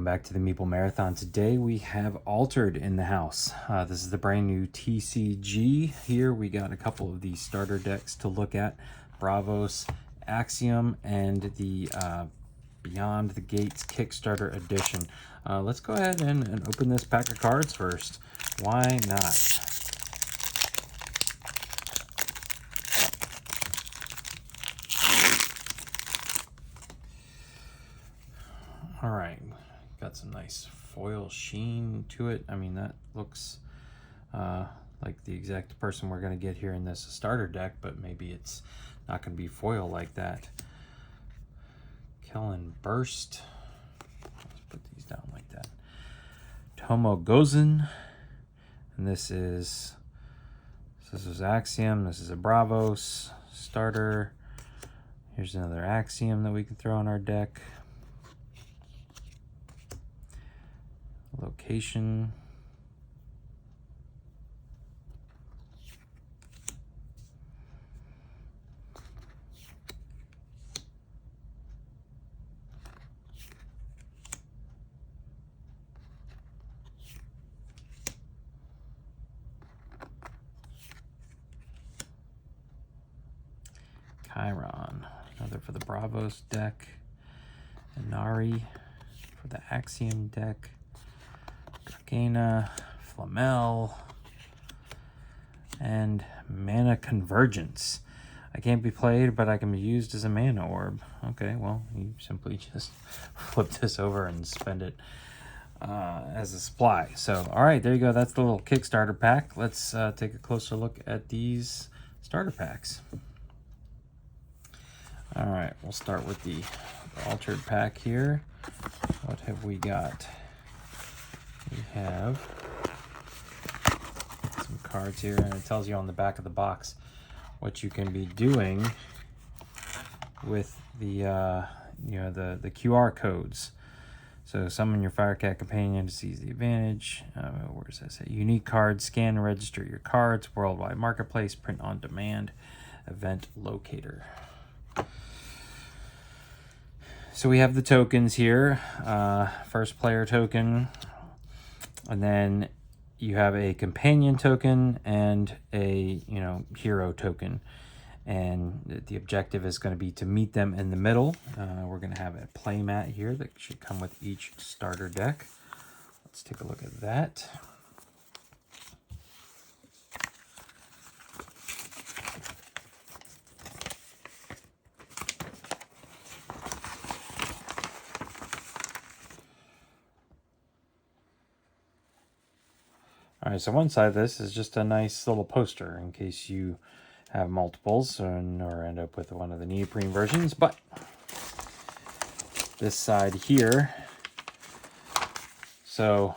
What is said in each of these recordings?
Welcome back to the Meeple Marathon. Today we have Altered in the house. This is the brand new TCG. Here we got a couple of these starter decks to look at. Bravos, Axiom, and the Beyond the Gates Kickstarter edition. Let's go ahead and open this pack of cards first. Why not? All right, got some nice foil sheen to it. I mean, that looks like the exact person we're going to get here in this starter deck, but maybe it's not going to be foil like that. Killing Burst. Let's put these down like that. Tomo Gozen. And this is Axiom. This is a Bravos starter. Here's another Axiom that we can throw in our deck. Location. Chiron, another for the Bravos deck. Inari for the Axiom deck. Dragana, Flamel, and Mana Convergence. I can't be played, but I can be used as a mana orb. Okay, well, you simply just flip this over and spend it as a supply. So, all right, there you go. That's the little Kickstarter pack. Let's take a closer look at these starter packs. All right, we'll start with the Altered pack here. What have we got? We have some cards here, and it tells you on the back of the box what you can be doing with the the QR codes. So summon your Firecat companion to seize the advantage. Where does that say? Unique cards, scan and register your cards. Worldwide marketplace, print on demand, event locator. So we have the tokens here. First player token. And then you have a companion token and a, hero token. And the objective is going to be to meet them in the middle. We're going to have a play mat here that should come with each starter deck. Let's take a look at that. All right, so one side of this is just a nice little poster in case you have multiples or end up with one of the neoprene versions. But this side here, so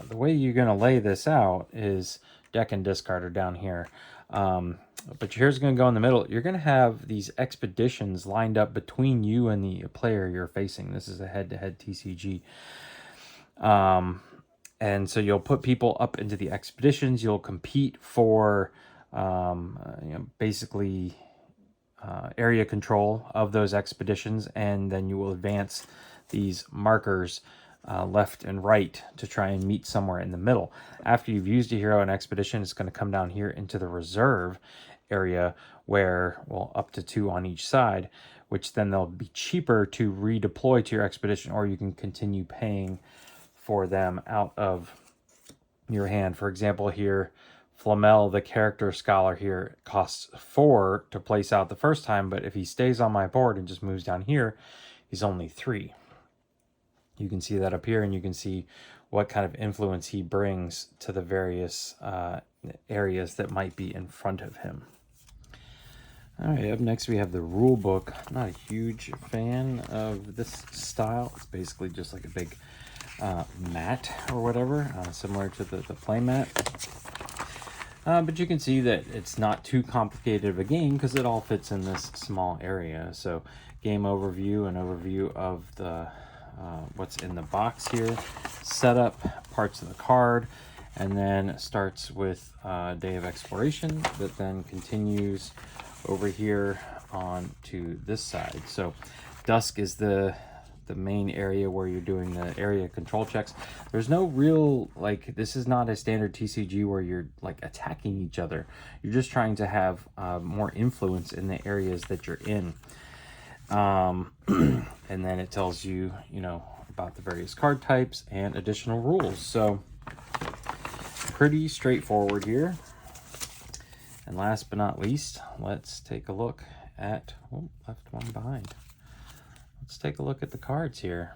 the way you're going to lay this out is deck and discard are down here. But here's going to go in the middle. You're going to have these expeditions lined up between you and the player you're facing. This is a head-to-head TCG. And so you'll put people up into the expeditions. You'll compete for basically area control of those expeditions, and then you will advance these markers left and right to try and meet somewhere in the middle. After you've used a hero and expedition, it's going to come down here into the reserve area where, well, up to 2 on each side, which then they'll be cheaper to redeploy to your expedition, or you can continue paying for them out of your hand. For example, here, Flamel, the character scholar here, costs 4 to place out the first time, but if he stays on my board and just moves down here, he's only 3. You can see that up here, and you can see what kind of influence he brings to the various areas that might be in front of him. All right, up next we have the rule book. I'm not a huge fan of this style. It's basically just like a big mat or whatever, similar to the play mat. But you can see that it's not too complicated of a game because it all fits in this small area. So game overview, an overview of the what's in the box here, setup, parts of the card, and then starts with Day of Exploration that then continues over here on to this side. So Dusk is the the main area where you're doing the area control checks. There's no real, like, this is not a standard TCG where you're like attacking each other. You're just trying to have more influence in the areas that you're in. And then it tells you, you know, about the various card types and additional rules. So pretty straightforward here. And last but not least, let's take a look at, oh, left one behind. Let's take a look at the cards here.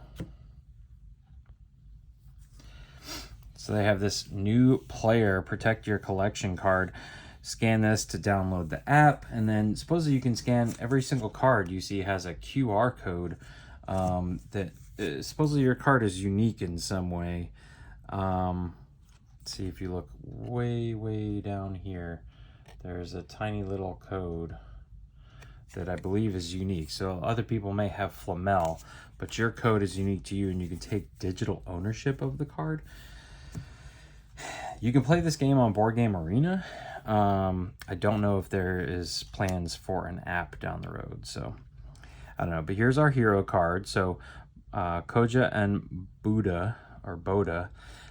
So they have this new player protect your collection card. Scan this to download the app, and then supposedly you can scan every single card you see has a QR code that supposedly your card is unique in some way. Let's see, if you look way down here, there's a tiny little code that I believe is unique. So other people may have Flamel, but your code is unique to you, and you can take digital ownership of the card. You can play this game on Board Game Arena. I don't know if there is plans for an app down the road, so I don't know. But here's our hero card. So Koja and Boda.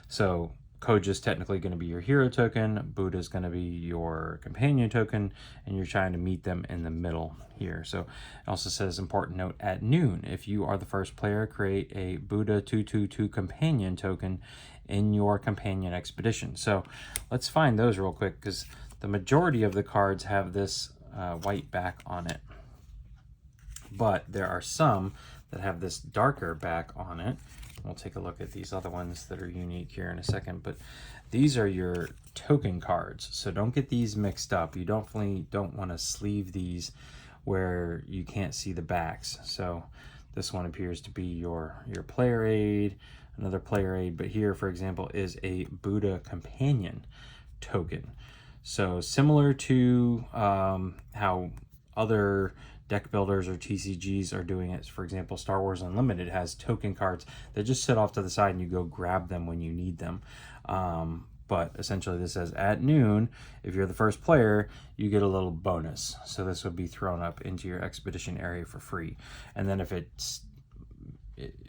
So Koja is technically going to be your hero token, Buddha is going to be your companion token, and you're trying to meet them in the middle here. So it also says, important note, at noon, if you are the first player, create a Buddha 222 companion token in your companion expedition. So let's find those real quick, because the majority of the cards have this white back on it, but there are some that have this darker back on it. We'll take a look at these other ones that are unique here in a second, but these are your token cards, so don't get these mixed up. You definitely don't want to sleeve these where you can't see the backs. So this one appears to be your player aid, another player aid, but here, for example, is a Buddha companion token. So similar to how other deck builders or TCGs are doing it. For example, Star Wars Unlimited has token cards that just sit off to the side and you go grab them when you need them. But essentially this says at noon, if you're the first player, you get a little bonus. So this would be thrown up into your expedition area for free. And then if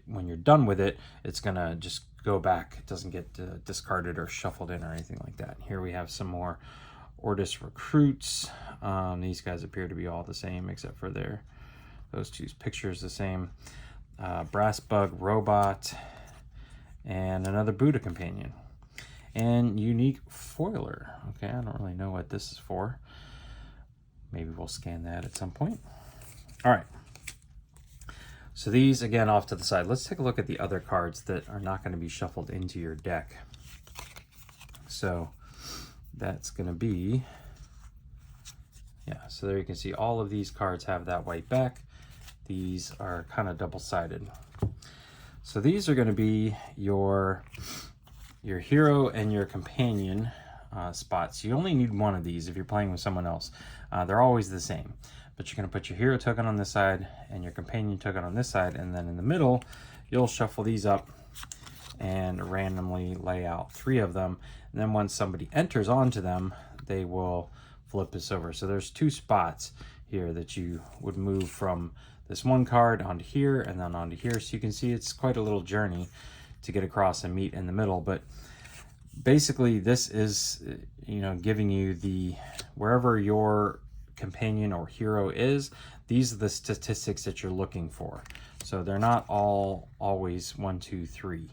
when you're done with it, it's gonna just go back. It doesn't get discarded or shuffled in or anything like that. Here we have some more Ortis recruits. These guys appear to be all the same except for those two pictures the same. Brass Bug Robot and another Buddha companion. And unique foiler. Okay, I don't really know what this is for. Maybe we'll scan that at some point. All right. So these, again, off to the side. Let's take a look at the other cards that are not going to be shuffled into your deck. So that's going to be, yeah, so there you can see all of these cards have that white back. These are kind of double-sided. So these are going to be your hero and your companion spots. You only need one of these if you're playing with someone else. They're always the same, but you're going to put your hero token on this side and your companion token on this side, and then in the middle you'll shuffle these up and randomly lay out 3 of them, and then once somebody enters onto them, they will flip this over. So there's 2 spots here that you would move from this one card onto here and then onto here. So you can see it's quite a little journey to get across and meet in the middle. But basically this is, you know, giving you wherever your companion or hero is, these are the statistics that you're looking for. So they're not all always 1, 2, 3.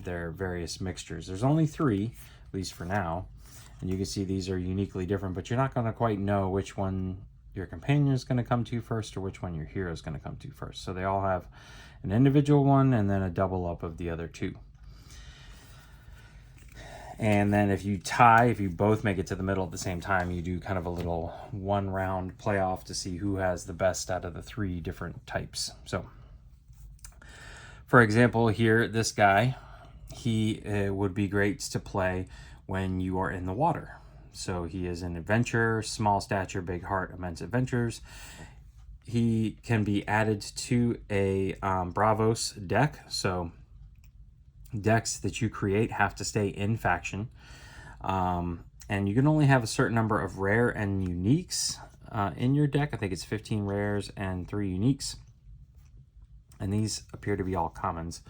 They're various mixtures. There's only 3, at least for now. And you can see these are uniquely different, but you're not going to quite know which one your companion is going to come to first or which one your hero is going to come to first. So they all have an individual one and then a double up of the other 2. And then if you both make it to the middle at the same time, you do kind of a little 1-round playoff to see who has the best out of the 3 different types. So for example here, this guy, he would be great to play when you are in the water. So he is an adventurer, small stature, big heart, immense adventures. He can be added to a Bravos deck. So decks that you create have to stay in faction. And you can only have a certain number of rare and uniques in your deck. I think it's 15 rares and 3 uniques. And these appear to be all commons.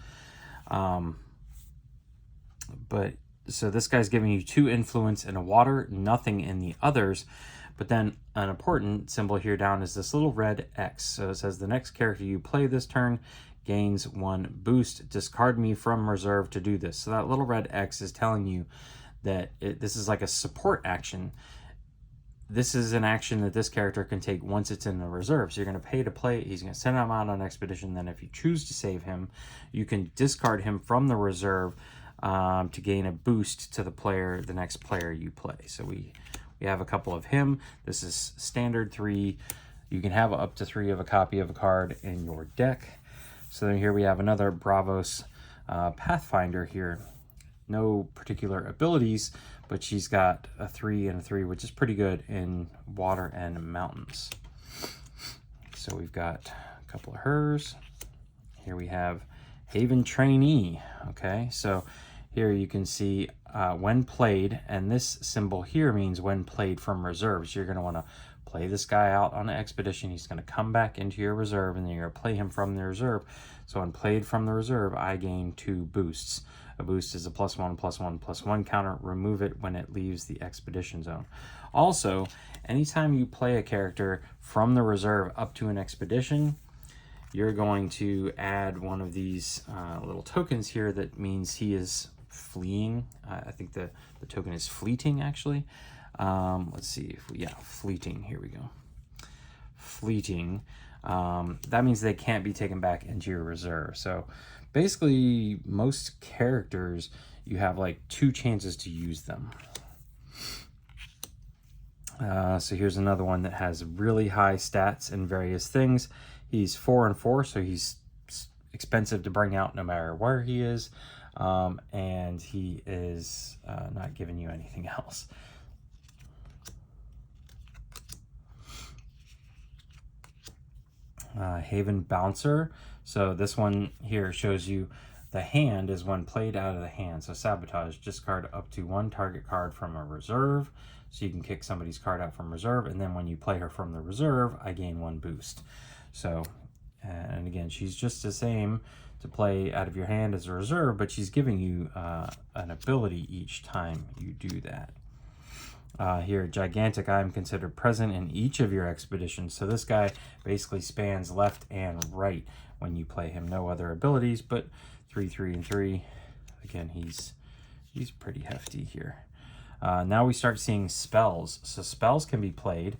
But so this guy's giving you 2 influence and a water, nothing in the others. But then an important symbol here down is this little red X. So it says the next character you play this turn gains 1 boost. Discard me from reserve to do this. So that little red X is telling you that this is like a support action. This is an action that this character can take once it's in the reserve. So you're going to pay to play. He's going to send him out on expedition. Then if you choose to save him, you can discard him from the reserve to gain a boost to the next player you play. So we have a couple of him. This is standard 3. You can have up to 3 of a copy of a card in your deck. So then here we have another Bravos Pathfinder here. No particular abilities, but she's got a 3 and a 3, which is pretty good in water and mountains. So we've got a couple of hers. Here we have Haven Trainee. Okay, so here you can see when played, and this symbol here means when played from reserves. You're going to want to play this guy out on an expedition. He's going to come back into your reserve, and then you're going to play him from the reserve. So when played from the reserve, I gain 2 boosts. A boost is a +1/+1/+1 counter. Remove it when it leaves the expedition zone. Also, anytime you play a character from the reserve up to an expedition, you're going to add one of these little tokens here that means he is fleeing. I think the token is fleeting, actually. Let's see if we, fleeting. Here we go. Fleeting. That means they can't be taken back into your reserve. So basically, most characters, you have like 2 chances to use them. So here's another one that has really high stats in various things. He's 4 and 4, so he's expensive to bring out no matter where he is. And he is not giving you anything else. Haven Bouncer. So this one here shows you the hand is when played out of the hand. So sabotage, discard up to 1 target card from a reserve. So you can kick somebody's card out from reserve, and then when you play her from the reserve, I gain 1 boost. So, and again, she's just the same to play out of your hand as a reserve, but she's giving you an ability each time you do that. Here, Gigantic, I am considered present in each of your expeditions. So this guy basically spans left and right when you play him. No other abilities, but 3, 3, and 3. Again, he's pretty hefty here. Now we start seeing spells. So spells can be played,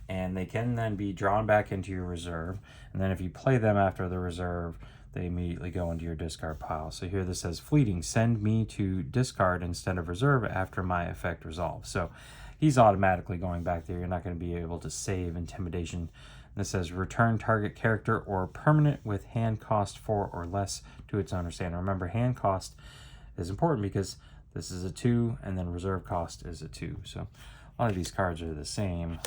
and they can then be drawn back into your reserve. And then if you play them after the reserve, they immediately go into your discard pile. So here this says fleeting, send me to discard instead of reserve after my effect resolves. So he's automatically going back there. You're not going to be able to save Intimidation. This says return target character or permanent with hand cost 4 or less to its owner's hand. Remember, hand cost is important because this is a 2 and then reserve cost is a 2. So a lot of these cards are the same.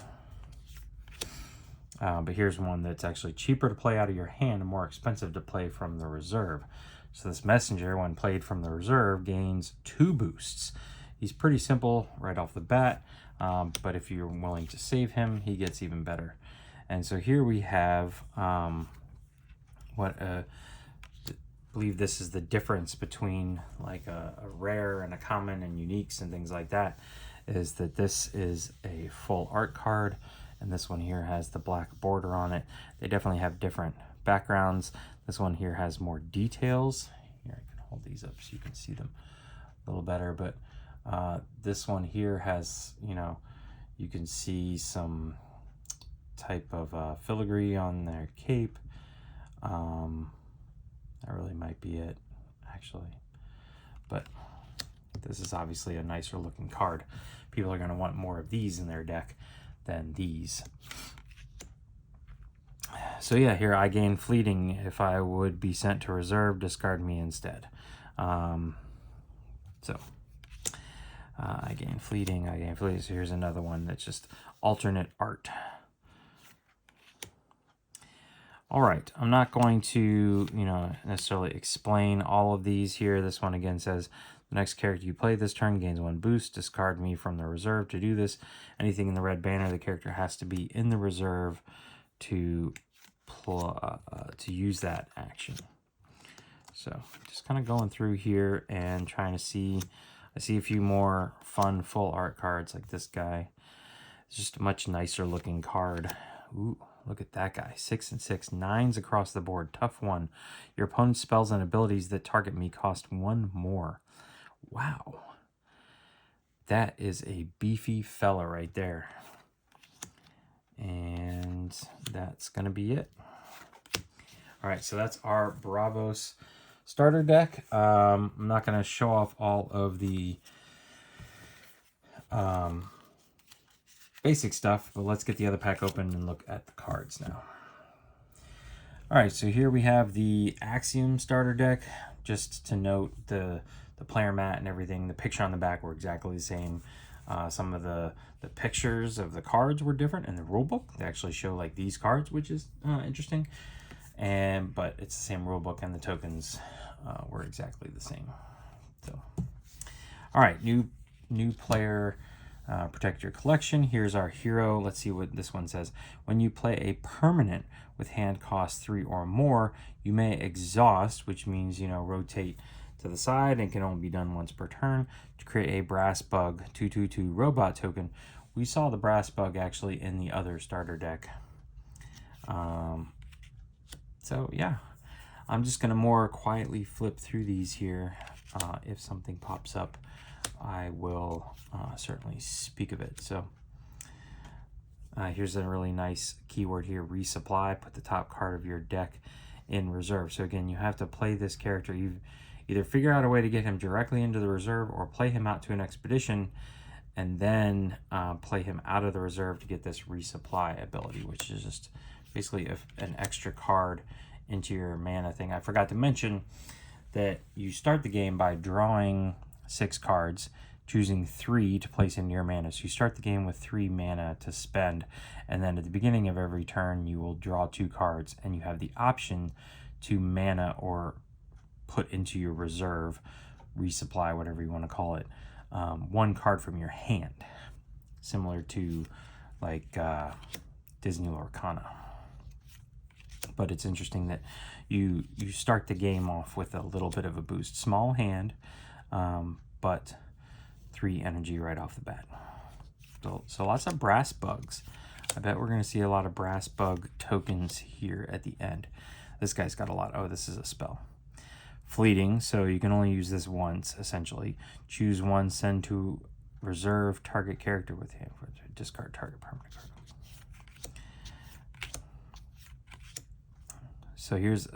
But here's one that's actually cheaper to play out of your hand and more expensive to play from the reserve. So this messenger, when played from the reserve, gains 2 boosts. He's pretty simple right off the bat, but if you're willing to save him, he gets even better. And so here we have I believe this is the difference between like a rare and a common and uniques and things like that, is that this is a full art card. And this one here has the black border on it. They definitely have different backgrounds. This one here has more details. Here, I can hold these up so you can see them a little better. But this one here has, you can see some type of filigree on their cape. That really might be it, actually. But this is obviously a nicer looking card. People are going to want more of these in their deck than these. So yeah, here I gain fleeting. If I would be sent to reserve, discard me instead. I gain fleeting, I gain fleeting. So here's another one that's just alternate art. All right, I'm not going to, necessarily explain all of these here. This one again says, the next character you play this turn gains 1 boost. Discard me from the reserve to do this. Anything in the red banner, the character has to be in the reserve to to use that action. So just kind of going through here and trying to see. I see a few more fun full art cards like this guy. It's just a much nicer looking card. Ooh, look at that guy. 6 and 6, 9s across the board. Tough one. Your opponent's spells and abilities that target me cost 1 more. Wow. That is a beefy fella right there. And that's going to be it. All right, so that's our Bravos starter deck. I'm not going to show off all of the basic stuff, but let's get the other pack open and look at the cards now. All right, so here we have the Axiom starter deck. Just to note, the player mat and everything, the picture on the back were exactly the same. Some of the pictures of the cards were different in the rule book. They actually show like these cards, which is interesting. But it's the same rule book, and the tokens were exactly the same. So, all right, new player. Protect your collection. Here's our hero. Let's see what this one says. When you play a permanent with hand cost 3 or more, you may exhaust, which means, you know, rotate to the side and can only be done once per turn, to create a brass bug 2/2/2 robot token. We saw the brass bug actually in the other starter deck. So yeah, I'm just gonna more quietly flip through these here. If something pops up, I will certainly speak of it. So here's a really nice keyword here, resupply. Put the top card of your deck in reserve. So again, you have to play this character. You either figure out a way to get him directly into the reserve or play him out to an expedition and then play him out of the reserve to get this resupply ability, which is just basically an extra card into your mana thing. I forgot to mention that you start the game by drawing 6 cards, choosing 3 to place into your mana. So you start the game with 3 mana to spend, and then at the beginning of every turn you will draw 2 cards, and you have the option to mana or put into your reserve, resupply, whatever you want to call it, 1 card from your hand, similar to like Disney Lorcana. But it's interesting that you start the game off with a little bit of a boost. Small hand, but 3 energy right off the bat. So lots of brass bugs. I bet we're going to see a lot of brass bug tokens here at the end. This guy's got a lot. Oh, this is a spell. Fleeting, so you can only use this once, essentially. Choose 1, send to reserve target character with him. Discard target permanent card. So here's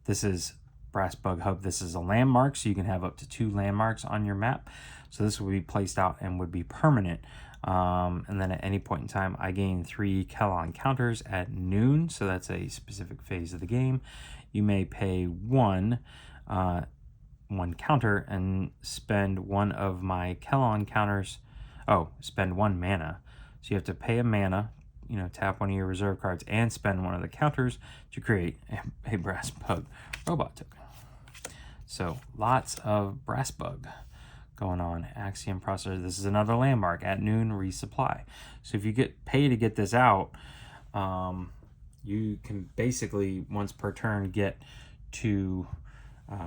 this is Brass Bug Hub. This is a landmark, so you can have up to 2 landmarks on your map. So this will be placed out and would be permanent. And then at any point in time, I gain 3 Kellon counters at noon. So that's a specific phase of the game. You may pay 1 counter and spend 1 of my Kellon counters. Oh, spend 1 mana. So you have to pay a mana, you know, tap 1 of your reserve cards and spend 1 of the counters to create a Brass Bug robot token. So lots of Brass Bug going on. Axiom processor. This is another landmark. At noon, resupply. So if you pay to get this out, you can basically once per turn get 2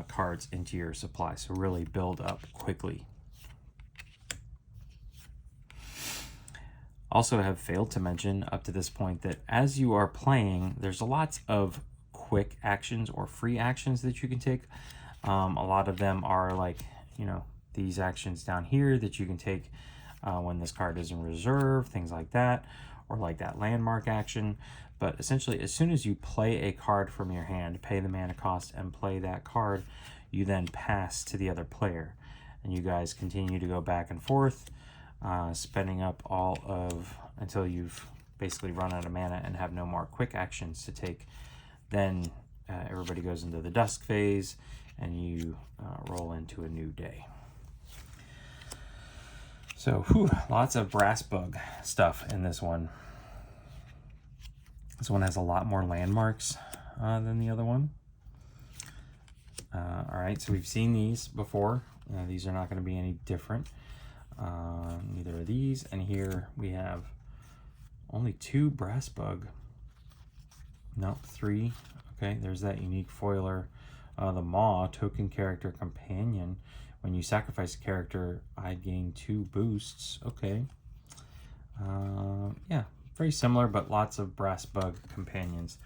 cards into your supply. So really build up quickly. Also have failed to mention up to this point that as you are playing, there's lots of quick actions or free actions that you can take. A lot of them are like, you know, these actions down here that you can take when this card is in reserve, things like that, or like that landmark action. But essentially, as soon as you play a card from your hand, pay the mana cost and play that card, you then pass to the other player. And you guys continue to go back and forth, spending up all of until you've basically run out of mana and have no more quick actions to take. Then everybody goes into the dusk phase and you roll into a new day. So lots of Brass Bug stuff in this one. This one has a lot more landmarks than the other one. All right, so we've seen these before. These are not going to be any different. Neither are these. And here we have only 2 Brass Bug No, 3. Okay, there's that unique foiler. The Maw, token character companion. When you sacrifice a character, I gain 2 boosts. Okay. Yeah, very similar, but lots of brass bug companions.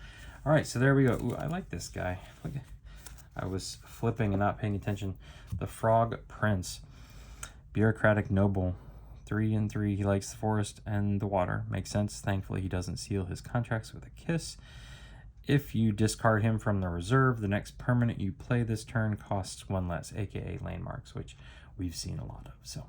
All right, so there we go. Ooh, I like this guy. I was flipping and not paying attention. The Frog Prince, bureaucratic noble, 3 and 3. He likes the forest and the water. Makes sense. Thankfully, he doesn't seal his contracts with a kiss. If you discard him from the reserve, the next permanent you play this turn costs 1 less, aka landmarks, which we've seen a lot of. So,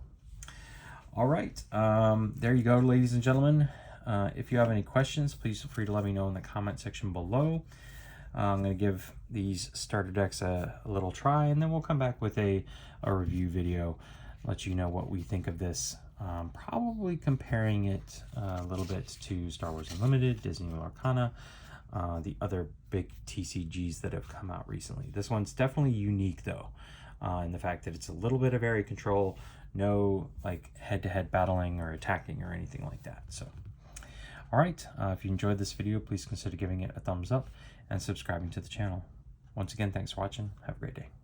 all right, there you go, ladies and gentlemen. If you have any questions, please feel free to let me know in the comment section below. I'm going to give these starter decks a little try, and then we'll come back with a review video, let you know what we think of this. Probably comparing it a little bit to Star Wars Unlimited, Disney Arcana, the other big TCGs that have come out recently. This one's definitely unique though, in the fact that it's a little bit of area control, no like head-to-head battling or attacking or anything like that. So, all right, if you enjoyed this video, please consider giving it a thumbs up and subscribing to the channel. Once again, thanks for watching. Have a great day.